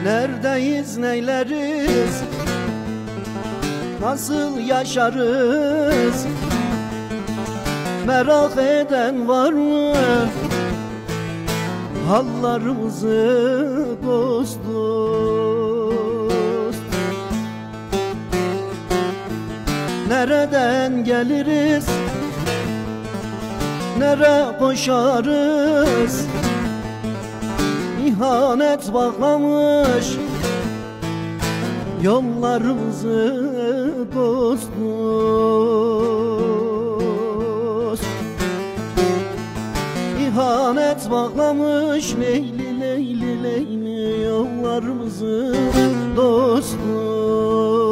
Neredeyiz, neyleriz, nasıl yaşarız? Merak eden var mı hallarımızı dost dost? Nereden geliriz, nere koşarız? İhanet bağlamış yollarımızı dost dost. İhanet bağlamış leyli leyli leyli yollarımızı dost dost.